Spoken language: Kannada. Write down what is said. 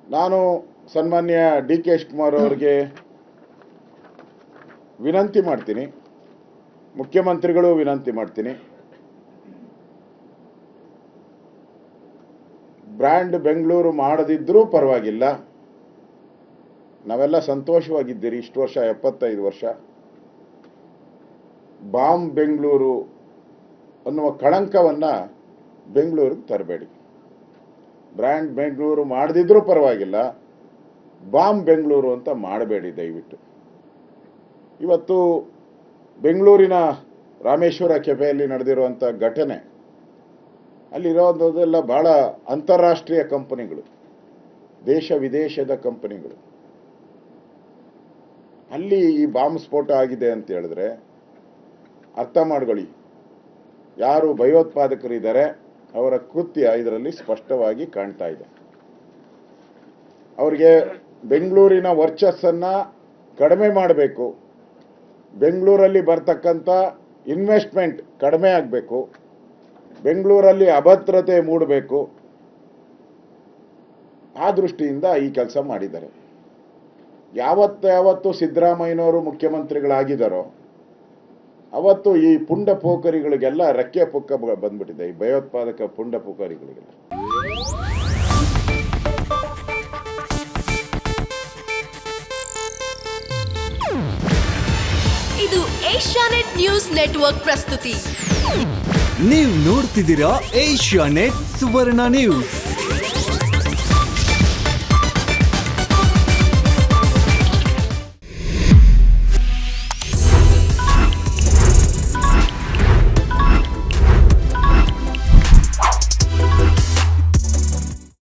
ನಾನು ಸನ್ಮಾನ್ಯ ಡಿ ಕೆ ಶಿವಕುಮಾರ್ ಅವರಿಗೆ ವಿನಂತಿ ಮಾಡ್ತೀನಿ, ಮುಖ್ಯಮಂತ್ರಿಗಳು ವಿನಂತಿ ಮಾಡ್ತೀನಿ. ಬ್ರ್ಯಾಂಡ್ ಬೆಂಗಳೂರು ಮಾಡದಿದ್ರೂ ಪರವಾಗಿಲ್ಲ, ನಾವೆಲ್ಲ ಸಂತೋಷವಾಗಿದ್ದೀರಿ ಇಷ್ಟು ವರ್ಷ, 75 ವರ್ಷ. ಬಾಂಬ್ ಬೆಂಗಳೂರು ಅನ್ನುವ ಕಳಂಕವನ್ನ ಬೆಂಗಳೂರಿಗೆ ತರಬೇಡಿ. ಬ್ರ್ಯಾಂಡ್ ಬೆಂಗಳೂರು ಮಾಡದಿದ್ರೂ ಪರವಾಗಿಲ್ಲ, ಬಾಂಬ್ ಬೆಂಗಳೂರು ಅಂತ ಮಾಡಬೇಡಿ ದಯವಿಟ್ಟು. ಇವತ್ತು ಬೆಂಗಳೂರಿನ ರಾಮೇಶ್ವರ ಕೆಫೆಯಲ್ಲಿ ನಡೆದಿರುವಂಥ ಘಟನೆ, ಅಲ್ಲಿರೋದೆಲ್ಲ ಬಹಳ ಅಂತಾರಾಷ್ಟ್ರೀಯ ಕಂಪನಿಗಳು, ದೇಶ ವಿದೇಶದ ಕಂಪನಿಗಳು. ಅಲ್ಲಿ ಈ ಬಾಂಬ್ ಸ್ಫೋಟ ಆಗಿದೆ ಅಂತ ಹೇಳಿದ್ರೆ ಅರ್ಥ ಮಾಡ್ಕೊಳ್ಳಿ, ಯಾರು ಭಯೋತ್ಪಾದಕರಿದ್ದಾರೆ ಅವರ ಕೃತ್ಯ ಇದರಲ್ಲಿ ಸ್ಪಷ್ಟವಾಗಿ ಕಾಣ್ತಾ ಇದೆ. ಅವರಿಗೆ ಬೆಂಗಳೂರಿನ ವರ್ಚಸ್ಸನ್ನ ಕಡಿಮೆ ಮಾಡಬೇಕು, ಬೆಂಗಳೂರಲ್ಲಿ ಬರ್ತಕ್ಕಂಥ ಇನ್ವೆಸ್ಟ್ಮೆಂಟ್ ಕಡಿಮೆ ಆಗಬೇಕು, ಬೆಂಗಳೂರಲ್ಲಿ ಅಭದ್ರತೆ ಮೂಡಬೇಕು, ಆ ದೃಷ್ಟಿಯಿಂದ ಈ ಕೆಲಸ ಮಾಡಿದ್ದಾರೆ. ಯಾವತ್ತು ಸಿದ್ದರಾಮಯ್ಯನವರು ಮುಖ್ಯಮಂತ್ರಿಗಳಾಗಿದ್ದಾರೋ ಅವತ್ತು ಈ ಪುಂಡ ಪೋಖರಿಗಳಿಗೆಲ್ಲ ರೆಕ್ಕೆ ಪುಕ್ಕ ಬಂದ್ಬಿಟ್ಟಿದೆ, ಈ ಭಯೋತ್ಪಾದಕ ಪುಂಡ ಪೋಖರಿಗಳಿಗೆಲ್ಲ. ಇದು ಏಷ್ಯಾನೆಟ್ ನ್ಯೂಸ್ ನೆಟ್ವರ್ಕ್ ಪ್ರಸ್ತುತಿ. ನೀವು ನೋಡ್ತಿದ್ದೀರಾ ಏಷ್ಯಾನೆಟ್ ಸುವರ್ಣ ನ್ಯೂಸ್.